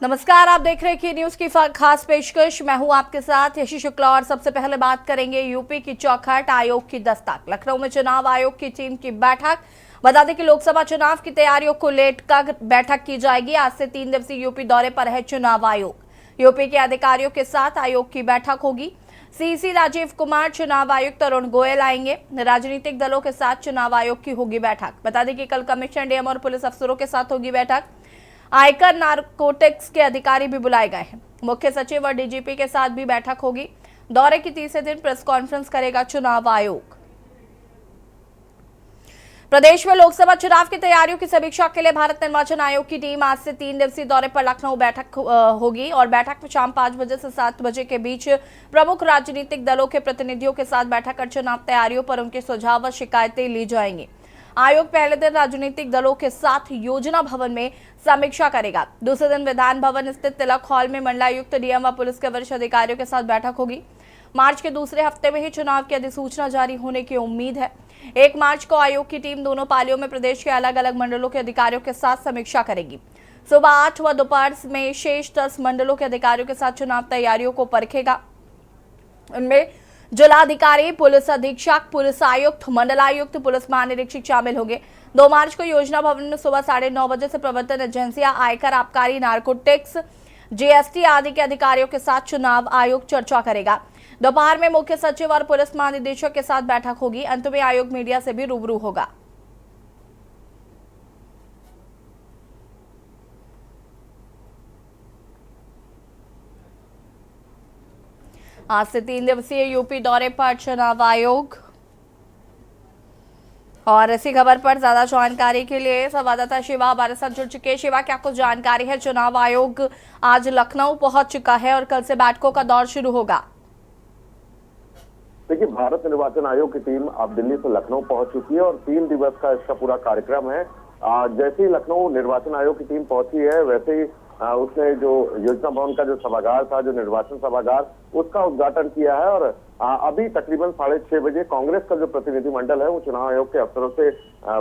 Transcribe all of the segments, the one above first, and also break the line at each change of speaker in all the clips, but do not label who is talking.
नमस्कार, आप देख रहे हैं की न्यूज की खास पेशकश। मैं हूं आपके साथ यशी शुक्ला और सबसे पहले बात करेंगे यूपी की चौखट, आयोग की दस्तक। लखनऊ में चुनाव आयोग की टीम की बैठक। बता दें कि लोकसभा चुनाव की तैयारियों को लेकर बैठक की जाएगी। आज से 3 दिवसीय यूपी दौरे पर है चुनाव आयोग। यूपी के अधिकारियों के साथ आयोग की बैठक होगी। सीसी राजीव कुमार, चुनाव आयुक्त अरुण गोयल आएंगे। राजनीतिक दलों के साथ चुनाव आयोग की होगी बैठक। बता दें कि कल कमिश्नर, डीएम और पुलिस अफसरों के साथ होगी बैठक। आयकर, नारकोटिक्स के अधिकारी भी बुलाए गए हैं। मुख्य सचिव और डीजीपी के साथ भी बैठक होगी। दौरे के तीसरे दिन प्रेस कॉन्फ्रेंस करेगा चुनाव आयोग। प्रदेश में लोकसभा चुनाव की तैयारियों की समीक्षा के लिए भारत निर्वाचन आयोग की टीम आज से 3 दिवसीय दौरे पर लखनऊ बैठक होगी और बैठक में शाम 5 बजे से 7 बजे के बीच प्रमुख राजनीतिक दलों के प्रतिनिधियों के साथ बैठक कर चुनाव तैयारियों पर उनके सुझाव व शिकायतें ली जाएंगी। आयोग पहले दिन राजनीतिक दलों के साथ योजना भवन में समीक्षा करेगा। दूसरे दिन विधान भवन स्थित तिलक हॉल में मंडलायुक्त, डीएम व पुलिस के वरिष्ठ अधिकारियों के साथ बैठक होगी। मार्च के दूसरे हफ्ते में ही चुनाव की अधिसूचना जारी होने की उम्मीद है। 1 मार्च को आयोग की टीम दोनों पालियों में प्रदेश के अलग अलग मंडलों के अधिकारियों के साथ समीक्षा करेगी। सुबह 8 व दोपहर में शेष 10 मंडलों के अधिकारियों के साथ चुनाव तैयारियों को परखेगा। उनमें जिलाधिकारी, पुलिस अधीक्षक, पुलिस आयुक्त, मंडलायुक्त, पुलिस महानिरीक्षक शामिल होंगे। 2 मार्च को योजना भवन में सुबह 9:30 बजे से प्रवर्तन एजेंसियां, आयकर, आबकारी, नारकोटिक्स, जीएसटी आदि के अधिकारियों के साथ चुनाव आयोग चर्चा करेगा। दोपहर में मुख्य सचिव और पुलिस महानिदेशक के साथ बैठक होगी। अंत में आयोग मीडिया से भी रूबरू होगा। आज से 3 दिवसीय यूपी दौरे पर चुनाव आयोग। और इसी खबर पर ज्यादा जानकारी के लिए संवाददाता शिवा हमारे साथ जुड़ चुके हैं। शिवा, क्या कुछ जानकारी है? चुनाव आयोग आज लखनऊ पहुंच चुका है और कल से बैठकों का दौर शुरू होगा।
देखिए, भारत निर्वाचन आयोग की टीम अब दिल्ली से लखनऊ पहुंच चुकी है और 3 दिवस का इसका पूरा कार्यक्रम है। जैसे ही लखनऊ निर्वाचन आयोग की टीम पहुंची है, वैसे ही उसने जो योजना भवन का जो सभागार था, जो निर्वाचन सभागार, उसका उद्घाटन किया है। और अभी तकरीबन 6:30 बजे कांग्रेस का जो प्रतिनिधिमंडल है वो चुनाव आयोग के अफसरों से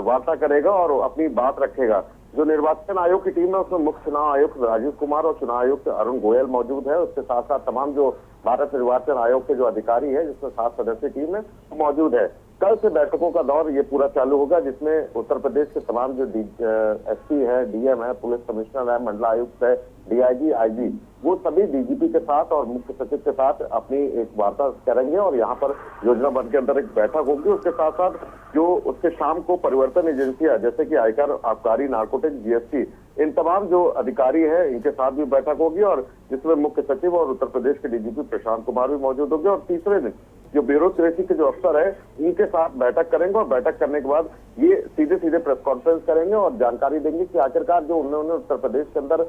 वार्ता करेगा और अपनी बात रखेगा। जो निर्वाचन आयोग की टीम है उसमें मुख्य चुनाव आयुक्त राजीव कुमार और चुनाव आयुक्त अरुण गोयल मौजूद है। उसके साथ साथ तमाम जो भारत निर्वाचन आयोग के जो अधिकारी है, जिसमें 7 सदस्यीय टीम है, मौजूद है। कल से बैठकों का दौर ये पूरा चालू होगा, जिसमें उत्तर प्रदेश के तमाम जो एसपी है, डीएम है, पुलिस कमिश्नर है, मंडलायुक्त है, डीआईजी, आईजी, वो सभी डीजीपी के साथ और मुख्य सचिव के साथ अपनी एक वार्ता करेंगे और यहाँ पर योजना भवन के अंदर एक बैठक होगी। उसके साथ साथ जो उसके शाम को परिवर्तन एजेंसियां जैसे कि आयकर, आबकारी, नारकोटिक्स, जीएसटी, इन तमाम जो अधिकारी हैं, इनके साथ भी बैठक होगी और जिसमें मुख्य सचिव और उत्तर प्रदेश के डीजीपी प्रशांत कुमार भी मौजूद होंगे। और तीसरे दिन जो ब्यूरोक्रेसी के जो अफसर है, उनके साथ बैठक करेंगे और बैठक करने के बाद ये सीधे सीधे प्रेस कॉन्फ्रेंस करेंगे और जानकारी देंगे कि आखिरकार जो उन्होंने उत्तर प्रदेश के अंदर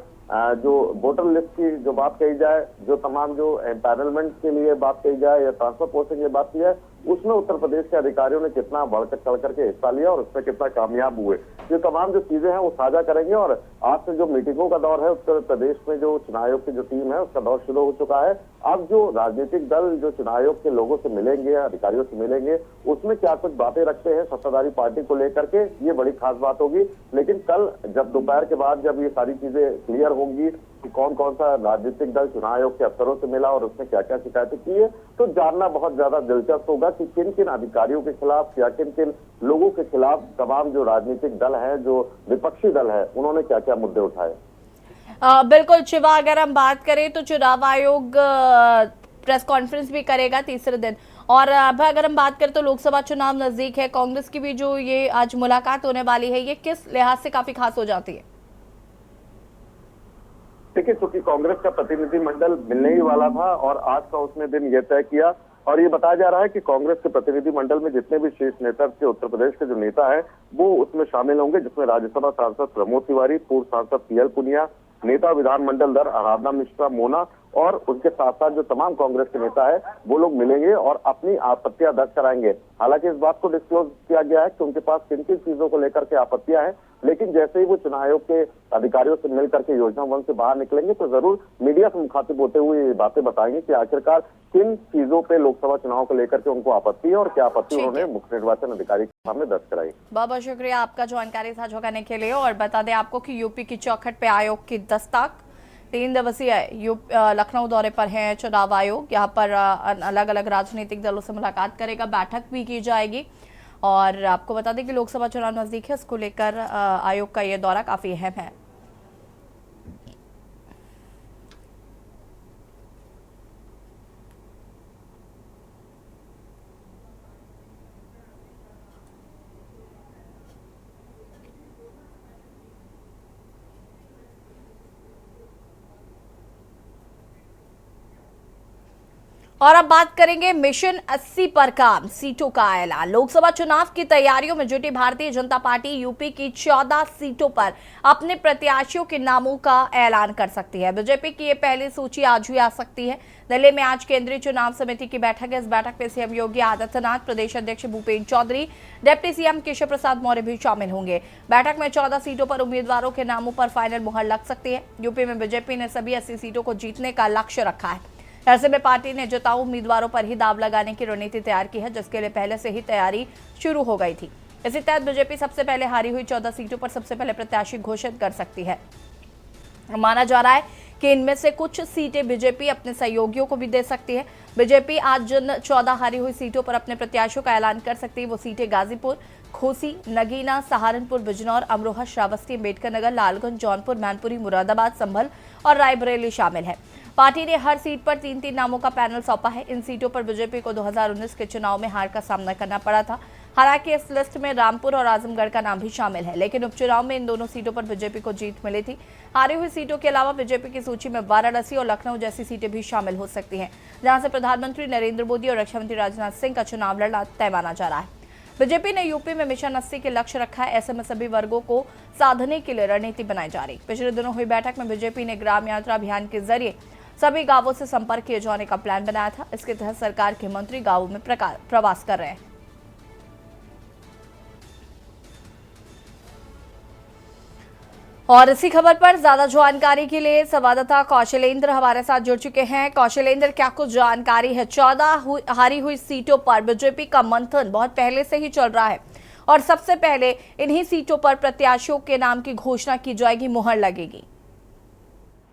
जो वोटर लिस्ट की जो बात कही जाए, जो तमाम जो एम्पैनलमेंट के लिए बात कही जाए या ट्रांसफर पोस्टिंग की बात की जाए, उसमें उत्तर प्रदेश के अधिकारियों ने कितना बढ़ चढ़ करके हिस्सा लिया और उसमें कितना कामयाब हुए, ये तमाम जो चीजें हैं वो साझा करेंगे। और आज से जो मीटिंगों का दौर है, उत्तर प्रदेश में जो चुनाव आयोग की जो टीम है उसका दौर शुरू हो चुका है। अब जो राजनीतिक दल जो चुनाव आयोग के लोगों से मिलेंगे, अधिकारियों से मिलेंगे, उसमें क्या कुछ बातें रखते हैं सत्ताधारी पार्टी को लेकर के, ये बड़ी खास बात होगी। लेकिन कल जब दोपहर के बाद जब ये सारी चीजें क्लियर होंगी कि कौन कौन सा राजनीतिक दल चुनाव आयोग के अफसरों से मिला और उसने क्या क्या शिकायतें की है, तो जानना बहुत ज्यादा दिलचस्प होगा कि किन किन अधिकारियों के खिलाफ या किन किन लोगों के खिलाफ तमाम जो राजनीतिक दल है, जो विपक्षी दल है, उन्होंने क्या क्या मुद्दे उठाए।
बिल्कुल शिवा, अगर हम बात करें तो चुनाव आयोग प्रेस कॉन्फ्रेंस भी करेगा तीसरे दिन। और अब अगर हम बात करें तो लोकसभा चुनाव नजदीक है, कांग्रेस की भी जो ये आज मुलाकात होने वाली है, ये किस लिहाज से काफी खास हो जाती है?
देखिए, क्योंकि कांग्रेस का प्रतिनिधिमंडल मिलने ही वाला था और आज का उसने दिन ये तय किया और ये बताया जा रहा है कि कांग्रेस के प्रतिनिधिमंडल में जितने भी शीर्ष नेता के उत्तर प्रदेश के जो नेता है वो उसमें शामिल होंगे, जिसमें राज्यसभा सांसद प्रमोद तिवारी, पूर्व सांसद पीएल पुनिया, नेता विधानमंडल दल आराधना मिश्रा मोना और उनके साथ साथ जो तमाम कांग्रेस के नेता है वो लोग मिलेंगे और अपनी आपत्तियां दर्ज कराएंगे। हालांकि इस बात को डिस्क्लोज किया गया है कि उनके पास किन किन चीजों को लेकर के आपत्तियां हैं, लेकिन जैसे ही वो चुनाव आयोग के अधिकारियों से मिल करके योजना भवन से बाहर निकलेंगे तो जरूर मीडिया से मुखातिब होते हुए ये बातें बताएंगे कि आखिरकार किन चीजों पे लोकसभा चुनाव को लेकर के उनको आपत्ति है और क्या आपत्ति उन्होंने मुख्य निर्वाचन अधिकारी के सामने दर्ज कराई।
बहुत बहुत शुक्रिया आपका जानकारी साझा करने के लिए। और बता दें आपको कि यूपी की चौखट पे आयोग की दस्तक। 3 दिवसीय लखनऊ दौरे पर हैं चुनाव आयोग। यहाँ पर अलग अलग राजनीतिक दलों से मुलाकात करेगा, बैठक भी की जाएगी। और आपको बता दें कि लोकसभा चुनाव नजदीक है, इसको लेकर आयोग का ये दौरा काफी अहम है। और अब बात करेंगे मिशन 80 पर काम, सीटों का ऐलान। लोकसभा चुनाव की तैयारियों में जुटी भारतीय जनता पार्टी यूपी की 14 सीटों पर अपने प्रत्याशियों के नामों का ऐलान कर सकती है। बीजेपी की ये पहली सूची आज भी आ सकती है। दिल्ली में आज केंद्रीय चुनाव समिति की बैठक है। इस बैठक में सीएम योगी आदित्यनाथ, प्रदेश अध्यक्ष भूपेन्द्र चौधरी, डिप्टी सीएम केशव प्रसाद मौर्य भी शामिल होंगे। बैठक में 14 सीटों पर उम्मीदवारों के नामों पर फाइनल मुहर लग सकती है। यूपी में बीजेपी ने सभी 80 सीटों को जीतने का लक्ष्य रखा है। ऐसे में पार्टी ने जिताऊ उम्मीदवारों पर ही दाव लगाने की रणनीति तैयार की है, जिसके लिए पहले से ही तैयारी शुरू हो गई थी। इसी तहत बीजेपी सबसे पहले हारी हुई 14 सीटों पर सबसे पहले प्रत्याशी घोषित कर सकती है। माना जा रहा है कि इनमें से कुछ सीटें बीजेपी अपने सहयोगियों को भी दे सकती है। बीजेपी आज जिन 14 हारी हुई सीटों पर अपने प्रत्याशियों का ऐलान कर सकती है, वो सीटें गाजीपुर, घोसी, नगीना, सहारनपुर, बिजनौर, अमरोहा, श्रावस्ती, अम्बेडकर नगर, लालगंज, जौनपुर, मैनपुरी, मुरादाबाद, संभल और रायबरेली शामिल है। पार्टी ने हर सीट पर 3-3 नामों का पैनल सौंपा है। इन सीटों पर बीजेपी को 2019 के चुनाव में हार का सामना करना पड़ा था। हालांकि इस लिस्ट में रामपुर और आजमगढ़ का नाम भी शामिल है, लेकिन उपचुनाव में इन दोनों सीटों पर बीजेपी को जीत मिली थी। हारी हुई सीटों के अलावा बीजेपी की सूची में वाराणसी और लखनऊ जैसी सीटें भी शामिल हो सकती हैं, जहां से प्रधानमंत्री नरेंद्र मोदी और रक्षा मंत्री राजनाथ सिंह का चुनाव लड़ना तय माना जा रहा है। बीजेपी ने यूपी में मिशन 80 के लक्ष्य रखा है। ऐसे में सभी वर्गों को साधने के लिए रणनीति बनाई जा रही। पिछले दिनों हुई बैठक में बीजेपी ने ग्राम यात्रा अभियान के जरिए सभी गांवों से संपर्क किए जाने का प्लान बनाया था। इसके तहत सरकार के मंत्री गांवों में प्रवास कर रहे हैं। और इसी खबर पर ज्यादा जानकारी के लिए संवाददाता कौशलेंद्र हमारे साथ जुड़ चुके हैं। कौशलेंद्र, क्या कुछ जानकारी है? 14 हारी हुई सीटों पर बीजेपी का मंथन बहुत पहले से ही चल रहा है और सबसे पहले इन्हीं सीटों पर प्रत्याशियों के नाम की घोषणा की जाएगी, मुहर लगेगी।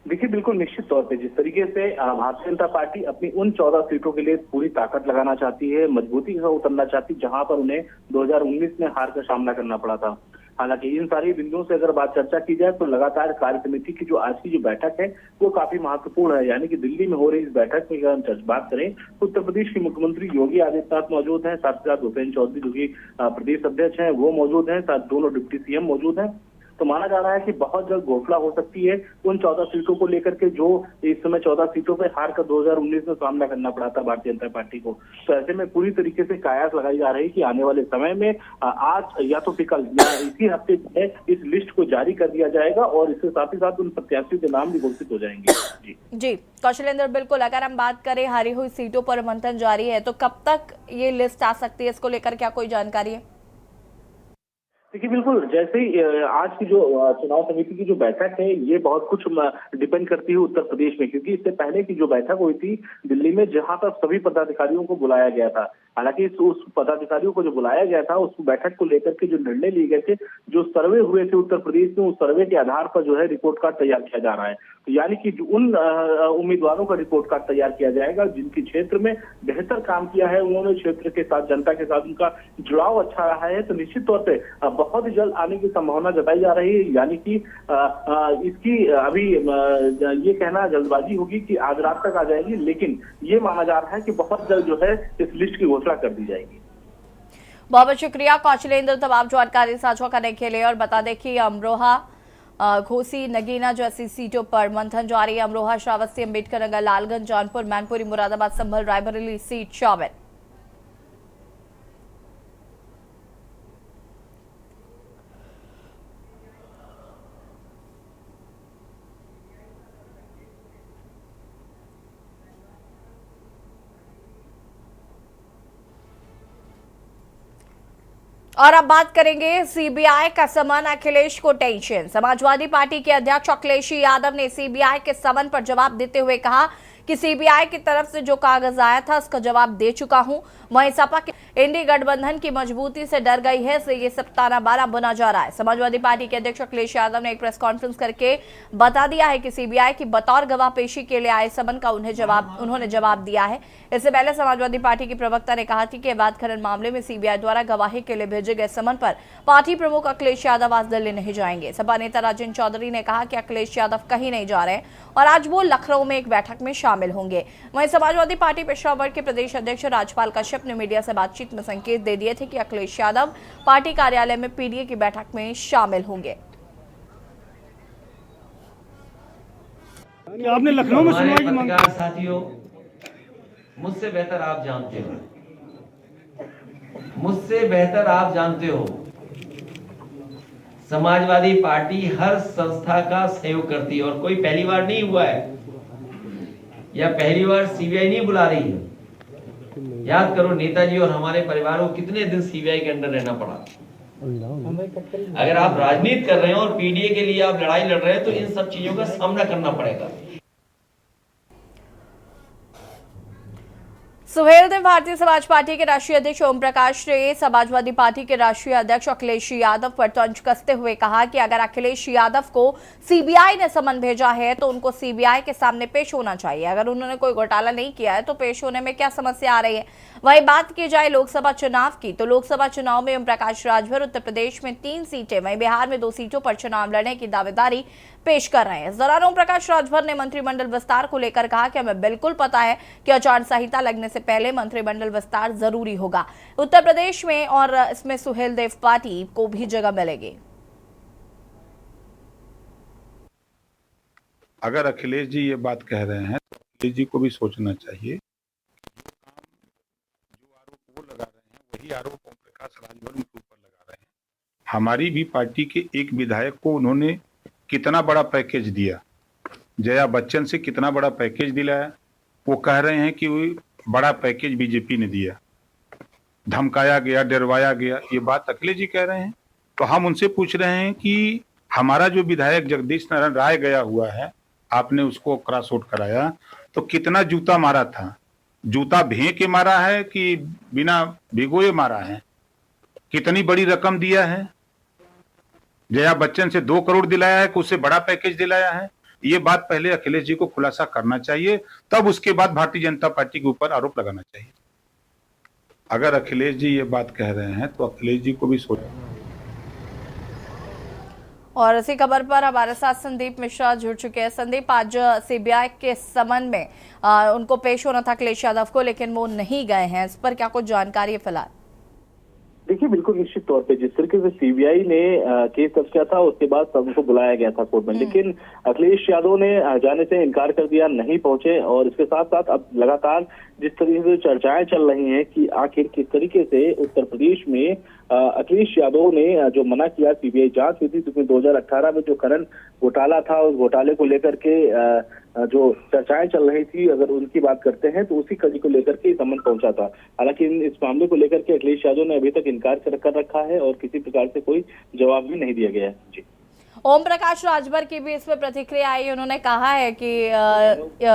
देखिए, बिल्कुल निश्चित तौर पे जिस तरीके से भारतीय जनता पार्टी अपनी उन 14 सीटों के लिए पूरी ताकत लगाना चाहती है, मजबूती से उतरना चाहती, जहां पर उन्हें 2019 में हार का सामना करना पड़ा था। हालांकि इन सारी बिंदुओं से अगर बात चर्चा की जाए तो लगातार कार्य समिति की जो आज की जो बैठक है वो काफी महत्वपूर्ण है। यानी कि दिल्ली में हो रही इस बैठक में अगर हम बात करें तो उत्तर प्रदेश के मुख्यमंत्री योगी आदित्यनाथ मौजूद हैं, साथ ही साथ भूपेन्द्र चौधरी जो कि प्रदेश अध्यक्ष हैं वो मौजूद हैं, साथ दोनों डिप्टी सीएम मौजूद हैं। तो माना जा रहा है कि बहुत जल्द घोषणा हो सकती है उन 14 सीटों को लेकर के, जो इस समय 14 सीटों पे हार का 2019 में सामना करना पड़ा था भारतीय जनता पार्टी को। तो ऐसे में पूरी तरीके से कयास लगाई जा रही है कि आने वाले समय में आज या तो फिर कल या इसी हफ्ते जो है इस लिस्ट को जारी कर दिया जाएगा और इसके साथ ही साथ उन प्रत्याशियों के नाम भी घोषित हो जाएंगे। जी
कौशलेंद्र, बिल्कुल। अगर हम बात करें हारी हुई सीटों पर मंथन जारी है, तो कब तक ये लिस्ट आ सकती है? इसको लेकर क्या कोई जानकारी है?
देखिए, बिल्कुल जैसे ही आज की जो चुनाव समिति की जो बैठक है ये बहुत कुछ डिपेंड करती है उत्तर प्रदेश में, क्योंकि इससे पहले की जो बैठक हुई थी दिल्ली में, जहां पर सभी पदाधिकारियों को बुलाया गया था। हालांकि उस पदाधिकारियों को जो बुलाया गया था उस बैठक को लेकर के जो निर्णय लिए गए थे, जो सर्वे हुए थे उत्तर प्रदेश में, उस सर्वे के आधार पर जो है रिपोर्ट कार्ड तैयार किया जा रहा है। तो यानी कि उन उम्मीदवारों का रिपोर्ट कार्ड तैयार किया जाएगा जिनकी क्षेत्र में बेहतर काम किया है, उन्होंने क्षेत्र के साथ, जनता के साथ उनका जुड़ाव अच्छा रहा है। तो निश्चित तौर पर बहुत ही जल्द आने की संभावना जताई जा रही है। यानी कि इसकी अभी ये कहना जल्दबाजी होगी कि आज रात तक आ जाएगी, लेकिन ये माना जा रहा है कि बहुत जल्द जो है इस लिस्ट की घोषणा कर दी जाएगी।
बहुत बहुत शुक्रिया कौशलेंद्र तमाम जानकारी साझा करने के लिए। और बता दें कि अमरोहा, घोसी, नगीना जैसी सीटों पर मंथन जारी है। अमरोहा, श्रावस्ती, अम्बेडकर नगर, लालगंज, जौनपुर, मैनपुरी, मुरादाबाद, संभल, रायबरेली सीट शामिल। और अब बात करेंगे सीबीआई का समन, अखिलेश को टेंशन। समाजवादी पार्टी के अध्यक्ष अखिलेश यादव ने सीबीआई के समन पर जवाब देते हुए कहा कि सीबीआई की तरफ से जो कागज आया था उसका जवाब दे चुका हूं। वहीं सपा के इंडी गठबंधन की मजबूती से डर गई है, से ये सब ताना बाना बुना जा रहा है। समाजवादी पार्टी के अध्यक्ष अखिलेश यादव ने एक प्रेस कॉन्फ्रेंस करके बता दिया है कि सीबीआई की बतौर गवाह पेशी के लिए आए समन का उन्होंने जवाब दिया है। इससे पहले समाजवादी पार्टी की प्रवक्ता ने कहा थी कि अवैध खनन मामले में सीबीआई द्वारा गवाही के लिए भेजे गए समन पर पार्टी प्रमुख अखिलेश यादव आज दिल्ली नहीं जाएंगे। सपा नेता राजेंद्र चौधरी ने कहा कि अखिलेश यादव कहीं नहीं जा रहे और आज वो लखनऊ में एक बैठक में शामिल होंगे। वहीं समाजवादी पार्टी पिछड़ा वर्ग के प्रदेश अध्यक्ष राजपाल कश्यप ने मीडिया से बातचीत में संकेत दे दिए थे कि अखिलेश यादव पार्टी कार्यालय में पीडीए की बैठक में शामिल होंगे।
आपने लखनऊ में सुनवाई की मांग
पत्रकार साथियों, मुझसे बेहतर आप जानते हो, समाजवादी पार्टी हर संस्था का सहयोग करती है और कोई पहली बार नहीं हुआ है या पहली बार सीबीआई नहीं बुला रही है। याद करो नेताजी और हमारे परिवार को कितने दिन सीबीआई के अंडर रहना पड़ा। अगर आप राजनीति कर रहे हैं और पीडीए के लिए आप लड़ाई लड़ रहे हैं तो इन सब चीजों का सामना करना पड़ेगा।
सुहेलदेव भारतीय समाज पार्टी के राष्ट्रीय अध्यक्ष ओम प्रकाश ने समाजवादी पार्टी के राष्ट्रीय अध्यक्ष अखिलेश यादव पर तंज कसते हुए कहा कि अगर अखिलेश यादव को सीबीआई ने समन भेजा है तो उनको सीबीआई के सामने पेश होना चाहिए। अगर उन्होंने कोई घोटाला नहीं किया है तो पेश होने में क्या समस्या आ रही है। वहीं बात की जाए लोकसभा चुनाव की तो लोकसभा चुनाव में ओम प्रकाश राजभर उत्तर प्रदेश में 3 सीटें, वहीं बिहार में 2 सीटों पर चुनाव लड़ने की दावेदारी पेश कर रहे हैं। इस दौरान ओम प्रकाश राजभर ने मंत्रिमंडल विस्तार को लेकर कहा कि हमें बिल्कुल पता है कि आचार संहिता लगने से पहले मंत्रिमंडल विस्तार जरूरी होगा उत्तर प्रदेश में और इसमें सुहेलदेव पार्टी को भी जगह मिलेगी।
अगर अखिलेश जी ये बात कह रहे हैं तो अखिलेश जी को भी सोचना चाहिए। जो आरोप वो लगा रहे हैं वही आरोप ओम प्रकाश राजभर उनके ऊपर लगा रहे हैं। हमारी भी पार्टी के एक विधायक को उन्होंने कितना बड़ा पैकेज दिया, जया बच्चन से कितना बड़ा पैकेज दिलाया। वो कह रहे हैं कि बड़ा पैकेज बीजेपी ने दिया, धमकाया गया, डरवाया गया, ये बात अखिलेश जी कह रहे हैं। तो हम उनसे पूछ रहे हैं कि हमारा जो विधायक जगदीश नारायण राय गया हुआ है, आपने उसको क्रॉस आउट कराया तो कितना जूता मारा था? जूता भे के मारा है कि बिना भिगोए मारा है? कितनी बड़ी रकम दिया है? जया बच्चन से 2 करोड़ दिलाया है कि उससे बड़ा पैकेज दिलाया है? ये बात पहले अखिलेश जी को खुलासा करना चाहिए, तब उसके बाद भारतीय जनता पार्टी के ऊपर आरोप लगाना चाहिए। अगर अखिलेश जी ये बात कह रहे हैं तो अखिलेश जी को भी सोचना।
और इसी खबर पर हमारे साथ संदीप मिश्रा जुड़ चुके हैं। संदीप, आज सीबीआई के समन में उनको पेश होना था अखिलेश यादव को, लेकिन वो नहीं गए हैं। इस पर क्या कुछ जानकारी है फिलहाल?
देखिए, बिल्कुल निश्चित तौर पे जिस तरीके से सीबीआई ने केस दर्ज किया था उसके बाद सबको बुलाया गया था कोर्ट में, लेकिन अखिलेश यादव ने जाने से इनकार कर दिया, नहीं पहुंचे। और इसके साथ साथ अब लगातार जिस तरीके से चर्चाएं चल रही हैं कि आखिर किस तरीके से उत्तर प्रदेश में अखिलेश यादव ने जो मना किया, सीबीआई जांच हुई थी जिसमें 2018 में जो खनन घोटाला था, उस घोटाले को लेकर के जो चर्चाएं चल रही थी, अगर उनकी बात करते हैं तो उसी कड़ी को लेकर के समन पहुंचा था। हालांकि इस मामले को लेकर के अखिलेश यादव ने अभी तक इनकार कर रखा है और किसी प्रकार से कोई जवाब भी नहीं दिया गया है। जी,
ओम प्रकाश राजभर की भी इसमें प्रतिक्रिया आई। उन्होंने कहा है कि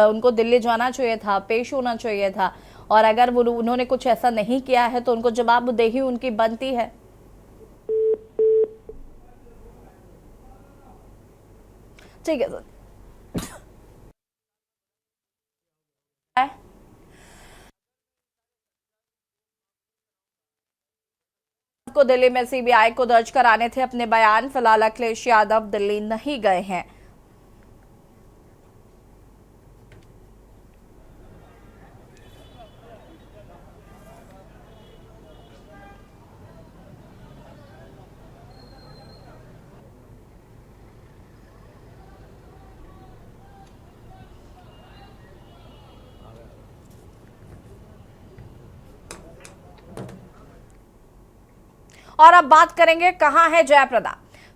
उनको दिल्ली जाना चाहिए था, पेश होना चाहिए था, और अगर वो उन्होंने कुछ ऐसा नहीं किया है तो उनको जवाबदेही उनकी बनती है। ठीक है सर, को दिल्ली में सीबीआई को दर्ज कराने थे अपने बयान। फिलहाल अखिलेश यादव दिल्ली नहीं गए हैं। और अब बात करेंगे कहां है जयप्रदा।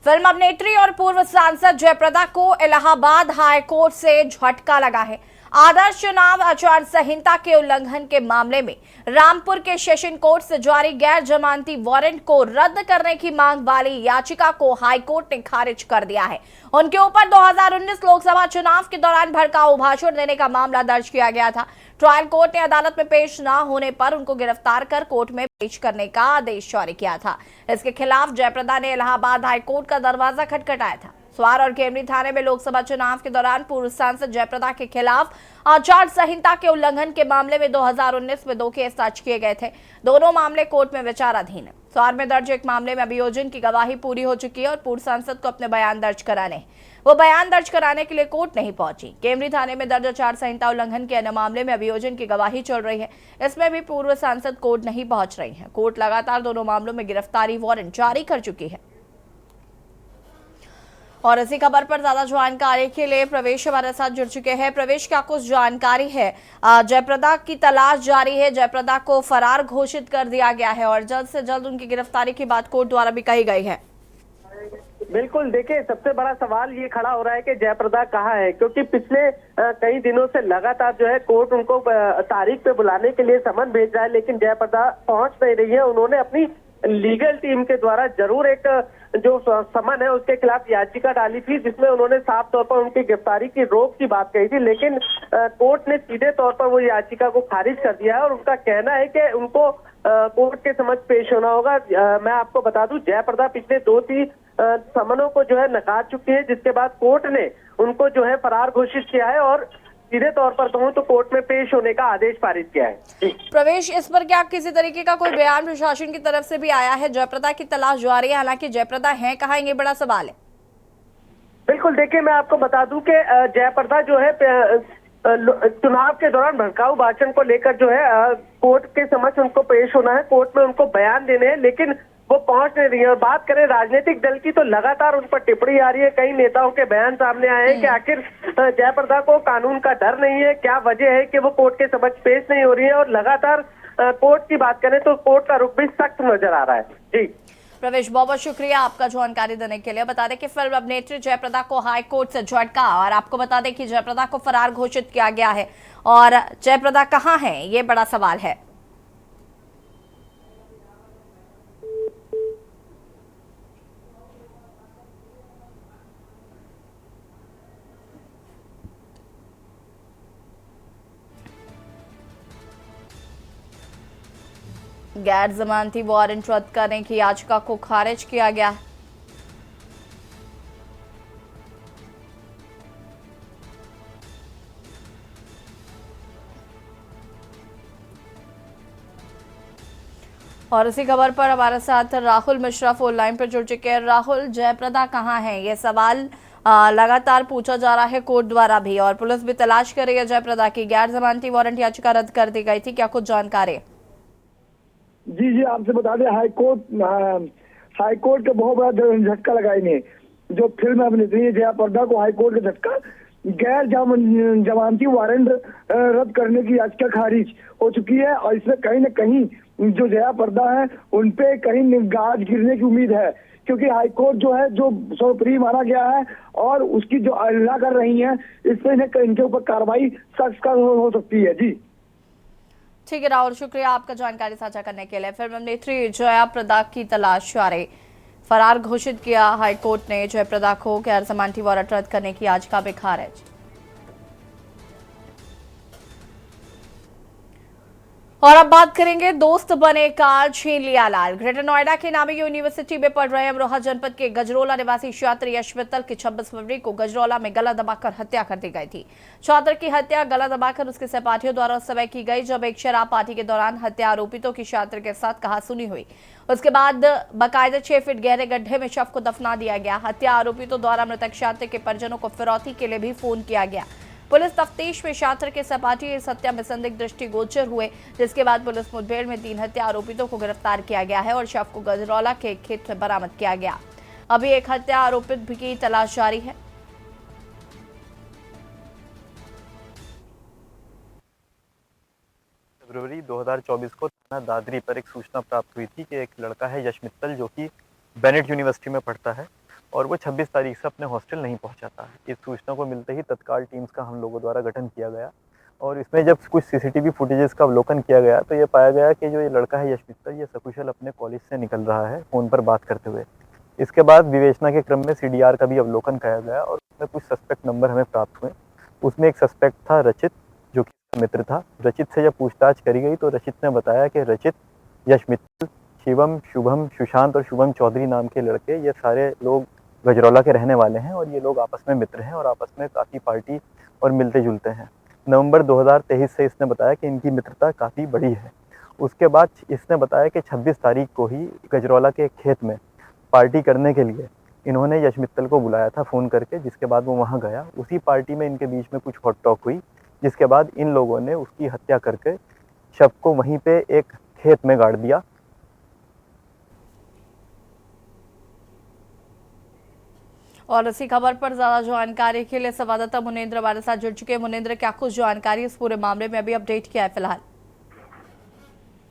फिल्म अभिनेत्री और पूर्व सांसद जयप्रदा को इलाहाबाद हाई कोर्ट से झटका लगा है। आदर्श चुनाव आचार संहिता के उल्लंघन के मामले में रामपुर के सेशन कोर्ट से जारी गैर जमानती वारंट को रद्द करने की मांग वाली याचिका को हाईकोर्ट ने खारिज कर दिया है। उनके ऊपर 2019 लोकसभा चुनाव के दौरान भड़काऊ भाषण देने का मामला दर्ज किया गया था। ट्रायल कोर्ट ने अदालत में पेश न होने पर उनको गिरफ्तार कर कोर्ट में पेश करने का आदेश जारी किया था। इसके खिलाफ जयप्रदा ने इलाहाबाद हाईकोर्ट का दरवाजा खटखटाया था। स्वार और केमरी थाने में लोकसभा चुनाव के दौरान पूर्व सांसद जयप्रदा के खिलाफ आचार संहिता के उल्लंघन के मामले में 2019 में 2 केस दर्ज किए गए थे। दोनों मामले कोर्ट में विचाराधीन है। स्वार में दर्ज एक मामले में अभियोजन की गवाही पूरी हो चुकी है और पूर्व सांसद को अपने बयान दर्ज कराने वो बयान दर्ज कराने के लिए कोर्ट नहीं पहुंची। केमरी थाने में दर्ज आचार संहिता उल्लंघन के अन्य मामले में अभियोजन की गवाही चल रही है। इसमें भी पूर्व सांसद कोर्ट नहीं पहुंच रही है। कोर्ट लगातार दोनों मामलों में गिरफ्तारी वारंट जारी कर चुकी है। और इसी खबर पर ज्यादा जानकारी के लिए प्रवेश हमारे साथ जुड़ चुके हैं। प्रवेश, क्या कुछ जानकारी है? जयप्रदा की तलाश जारी है, जयप्रदा को फरार घोषित कर दिया गया है और जल्द से जल्द उनकी गिरफ्तारी की बात कोर्ट द्वारा भी कही गई है।
बिल्कुल, देखिए सबसे बड़ा सवाल ये खड़ा हो रहा है कि जयप्रदा कहाँ है, क्योंकि पिछले कई दिनों से लगातार जो है कोर्ट उनको तारीख पे बुलाने के लिए समन भेज रहा है, लेकिन जयप्रदा पहुंच नहीं रही है। उन्होंने अपनी लीगल टीम के द्वारा जरूर एक जो समन है उसके खिलाफ याचिका डाली थी, जिसमें उन्होंने साफ तौर पर उनकी गिरफ्तारी की रोक की बात कही थी, लेकिन कोर्ट ने सीधे तौर पर वो याचिका को खारिज कर दिया है और उनका कहना है कि उनको कोर्ट के समक्ष पेश होना होगा। मैं आपको बता दूं, जयप्रदा पिछले 2-3 समनों को जो है नकार चुकी है, जिसके बाद कोर्ट ने उनको जो है फरार घोषित किया है और सीधे तौर पर कहूं तो कोर्ट में पेश होने का आदेश पारित किया है।
प्रवेश, इस पर क्या किसी तरीके का कोई बयान प्रशासन की तरफ से भी आया है? जयप्रदा की तलाश जारी है, हालांकि जयप्रदा है कहाँ, ये बड़ा सवाल है।
बिल्कुल, देखिए मैं आपको बता दूं कि जयप्रदा जो है चुनाव के दौरान भड़काऊ भाषण को लेकर जो है कोर्ट के समक्ष उनको पेश होना है, कोर्ट में उनको बयान देने हैं, लेकिन वो पहुंच नहीं रही है। और बात करें राजनीतिक दल की तो लगातार उन पर टिप्पणी आ रही है। कई नेताओं के बयान सामने आए हैं कि आखिर जयप्रदा को कानून का डर नहीं है, क्या वजह है कि वो कोर्ट के समक्ष पेश नहीं हो रही है। और लगातार कोर्ट की बात करें तो कोर्ट का रुख भी सख्त नजर आ रहा है। जी
प्रवेश, बहुत बहुत शुक्रिया आपका जानकारी देने के लिए। बता दें कि फिल्म अभिनेत्री जयप्रदा को हाई कोर्ट से झटका, और आपको बता दें कि जयप्रदा को फरार घोषित किया गया है और जयप्रदा कहाँ है, ये बड़ा सवाल है। गैर जमानती वारंट रद्द करने की याचिका को खारिज किया गया। और इसी खबर पर हमारे साथ राहुल मिश्रा फोन लाइन पर जुड़ चुके हैं। राहुल, जयप्रदा कहाँ है, ये सवाल लगातार पूछा जा रहा है कोर्ट द्वारा भी, और पुलिस भी तलाश कर रही है जयप्रदा की। गैर जमानती वारंट याचिका रद्द कर दी गई थी, क्या कुछ जानकारी?
जी, आपसे बता दें, हाईकोर्ट का बहुत बड़ा झटका लगा इन्हें। जो फिल्म अभिनेत्री है जयप्रदा को हाईकोर्ट का झटका, गैर जमानती वारंट रद्द करने की याचिका खारिज हो चुकी है और इसमें कहीं न कहीं जो जयप्रदा है उनपे कहीं गाज गिरने की उम्मीद है, क्योंकि हाईकोर्ट जो है जो सर्वोपरि माना गया है और उसकी जो अवहेलना कर रही है, इससे इनके ऊपर कार्रवाई सख्त हो सकती है। जी
ठीक है राहुल, शुक्रिया आपका जानकारी साझा करने के लिए। फिल्म अभिनेत्री जयप्रदा की तलाश जारी, फरार घोषित किया हाईकोर्ट ने जयप्रदा को। गैर जमानती वारंट रद्द करने की याचिका भी खारिज। और अब बात करेंगे दोस्त बने कार छीन लिया लाल। ग्रेटर नोएडा के नामी यूनिवर्सिटी में पढ़ रहे अमरोहा जनपद के गजरौला निवासी छात्र यश मित्तल की 26 फरवरी को गजरौला में गला दबाकर हत्या कर दी गई थी। छात्र की हत्या गला दबाकर उसके सहपाठियों द्वारा उस समय की गई जब एक शराब पार्टी के दौरान हत्या आरोपितों की छात्र के साथ कहासुनी हुई। उसके बाद बाकायदा 6 फीट गहरे गड्ढे में शव को दफना दिया गया। हत्या आरोपितों द्वारा मृतक छात्र के परिजनों को फिरौती के लिए भी फोन किया गया। पुलिस तफ्तीश में छात्र के सहपाठी इस हत्या में संदिग्ध दृष्टिगोचर हुए, जिसके बाद पुलिस मुठभेड़ में 3 हत्या आरोपितों को गिरफ्तार किया गया है और शव को गजरौला के खेत में बरामद किया गया। अभी एक हत्या आरोपित की तलाश जारी है।
फरवरी 2024 को थाना दादरी पर एक सूचना प्राप्त हुई थी कि एक लड़का है यश मित्तल, जो कि बेनेट यूनिवर्सिटी में पढ़ता है और वो 26 तारीख से अपने हॉस्टल नहीं पहुंचा था। इस सूचना को मिलते ही तत्काल टीम्स का हम लोगों द्वारा गठन किया गया और इसमें जब कुछ सीसीटीवी फुटेजेस का अवलोकन किया गया तो ये पाया गया कि जो ये लड़का है यश मित्तल, ये सकुशल अपने कॉलेज से निकल रहा है फ़ोन पर बात करते हुए। इसके बाद विवेचना के क्रम में CDR का भी अवलोकन किया गया और उसमें कुछ सस्पेक्ट नंबर हमें प्राप्त हुए। उसमें एक सस्पेक्ट था रचित, जो कि उसका मित्र था। रचित से जब पूछताछ करी गई तो रचित ने बताया कि रचित, यश मित्तल, शिवम, शुभम, सुशांत और शुभम चौधरी नाम के लड़के, ये सारे लोग गजरौला के रहने वाले हैं और ये लोग आपस में मित्र हैं और आपस में काफ़ी पार्टी और मिलते जुलते हैं। नवंबर 2023 से इसने बताया कि इनकी मित्रता काफ़ी बड़ी है। उसके बाद इसने बताया कि 26 तारीख को ही गजरौला के एक खेत में पार्टी करने के लिए इन्होंने यश मित्तल को बुलाया था फ़ोन करके, जिसके बाद वो वहाँ गया। उसी पार्टी में इनके बीच में कुछ हॉट टॉक हुई, जिसके बाद इन लोगों ने उसकी हत्या करके शव को वहीं पे एक खेत में गाड़ दिया।
और इसी खबर पर ज्यादा जानकारी के लिए संवाददाता मुनेंद्र हमारे साथ जुड़ चुके हैं। मुनेंद्र, क्या कुछ जानकारी इस पूरे मामले में अभी अपडेट किया है फिलहाल?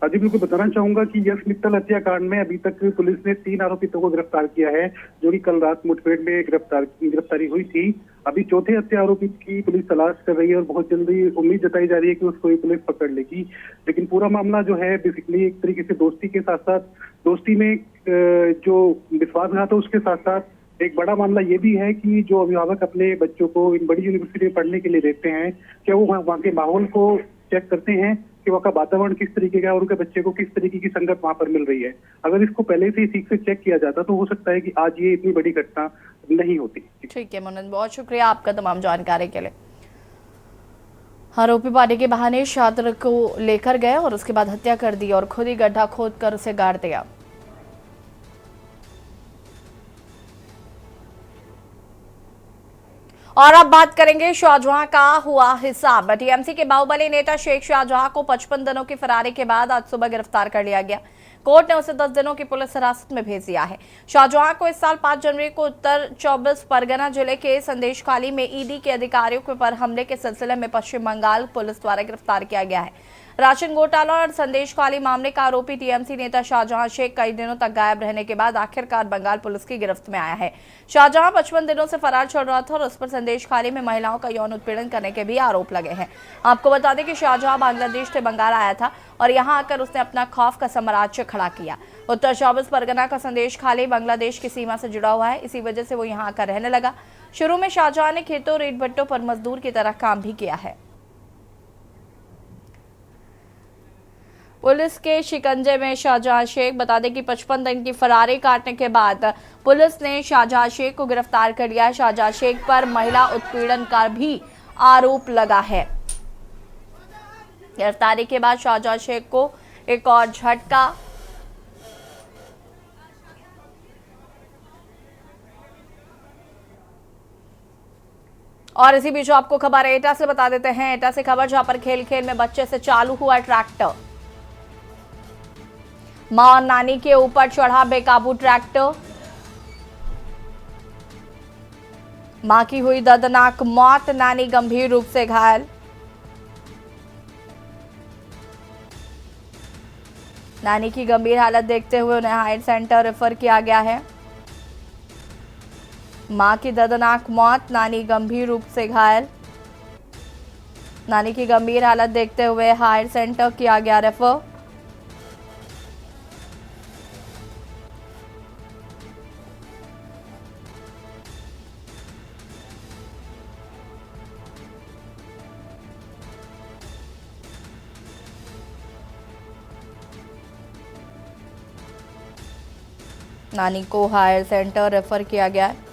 जी बिल्कुल बताना चाहूंगा कि यश मित्तल हत्याकांड में अभी तक पुलिस ने 3 आरोपितों को गिरफ्तार किया है, जो कि कल रात मुठभेड़ में गिरफ्तारी हुई थी। अभी चौथे हत्या आरोपी की पुलिस तलाश कर रही है और बहुत जल्दी उम्मीद जताई जा रही है कि उसको भी पुलिस पकड़ लेगी। लेकिन पूरा मामला जो है बेसिकली एक तरीके से दोस्ती के साथ साथ, दोस्ती में जो विश्वासघात है उसके साथ साथ एक बड़ा मामला ये भी है कि जो अभिभावक अपने बच्चों को इन बड़ी यूनिवर्सिटी में पढ़ने के लिए देते हैं, क्या वो वहाँ के माहौल को चेक करते हैं कि वहाँ का वातावरण किस तरीके का है और उनके बच्चे को किस तरीके की संगत वहाँ पर मिल रही है। अगर इसको पहले से ही ठीक से चेक किया जाता तो हो सकता है कि आज ये इतनी बड़ी घटना नहीं होती।
ठीक है मुनंद, बहुत शुक्रिया आपका तमाम जानकारी के लिए। आरोपी पार्टी के बहाने छात्र को लेकर गए और उसके बाद हत्या कर दी और खुद ही गड्ढा खोदकर उसे गाड़ दिया। और अब बात करेंगे शाहजहां का हुआ हिसाब। टीएमसी के बाहुबली नेता शेख शाहजहां को 55 दिनों की फरारी के बाद आज सुबह गिरफ्तार कर लिया गया। कोर्ट ने उसे 10 दिनों की पुलिस हिरासत में भेज दिया है। शाहजहां को इस साल 5 जनवरी को उत्तर 24 परगना जिले के संदेशखाली में ईडी के अधिकारियों पर हमले के सिलसिले में पश्चिम बंगाल पुलिस द्वारा गिरफ्तार किया गया है। राशन घोटाला और संदेशखाली मामले का आरोपी टीएमसी नेता शाहजहां शेख कई दिनों तक गायब रहने के बाद आखिरकार बंगाल पुलिस की गिरफ्त में आया है। शाहजहां 55 दिनों से फरार चल रहा था और उस पर संदेशखाली में महिलाओं का यौन उत्पीड़न करने के भी आरोप लगे हैं। आपको बता दें कि शाहजहां बांग्लादेश से बंगाल आया था और यहां आकर उसने अपना खौफ का साम्राज्य खड़ा किया। उत्तर 24 परगना का संदेशखाली बांग्लादेश की सीमा से जुड़ा हुआ है, इसी वजह से वो यहाँ आकर रहने लगा। शुरू में शाहजहां ने खेतों, रेत भट्टों पर मजदूर की तरह काम भी किया है। पुलिस के शिकंजे में शाहजहां शेख, बता दें कि 55 दिन की फरारी काटने के बाद पुलिस ने शाहजहां शेख को गिरफ्तार कर लिया। शाहजहां शेख पर महिला उत्पीड़न का भी आरोप लगा है। गिरफ्तारी के बाद शाहजहां शेख को एक और झटका। और इसी बीच आपको खबर एटा से बता देते हैं। एटा से खबर, जहां पर खेल खेल में बच्चे से चालू हुआ ट्रैक्टर। मां और नानी के ऊपर चढ़ा बेकाबू ट्रैक्टर। मां की हुई दर्दनाक मौत, नानी गंभीर रूप से घायल। नानी की गंभीर हालत देखते हुए उन्हें हायर सेंटर रेफर किया गया है। मां की दर्दनाक मौत, नानी गंभीर रूप से घायल। नानी की गंभीर हालत देखते हुए हायर सेंटर किया गया रेफर। नानी को हायर सेंटर रेफर किया गया है।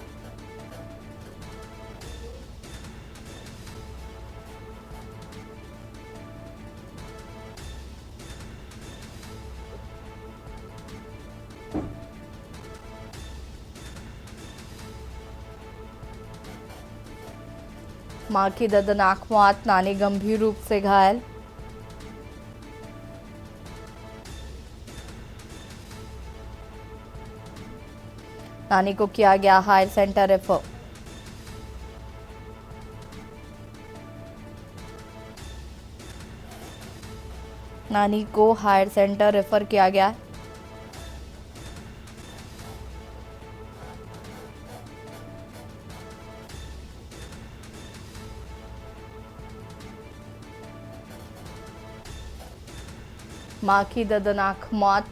मां की दर्दनाक मौत, नानी गंभीर रूप से घायल। नानी को किया गया हायर सेंटर रेफर। नानी को हायर सेंटर रेफर किया गया। मां की दर्दनाक मौत,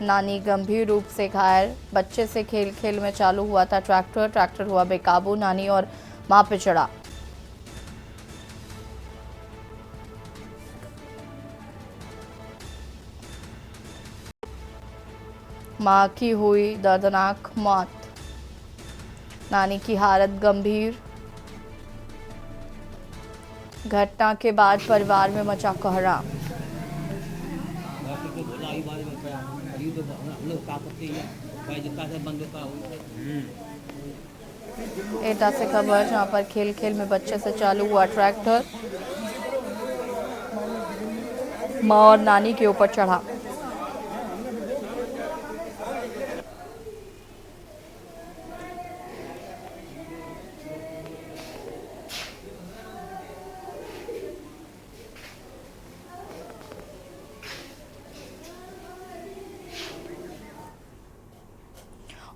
नानी गंभीर रूप से घायल। बच्चे से खेल खेल में चालू हुआ था ट्रैक्टर हुआ बेकाबू, नानी और मां पे चढ़ा। मां की हुई दर्दनाक मौत, नानी की हालत गंभीर। घटना के बाद परिवार में मचा कोहराम। एटा से खबर, जहां पर खेल खेल में बच्चे से चालू हुआ ट्रैक्टर, मां और नानी के ऊपर चढ़ा।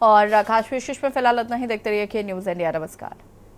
और खास विशेष में फिलहाल इतना ही। देखते रहिए न्यूज़ इंडिया। नमस्कार।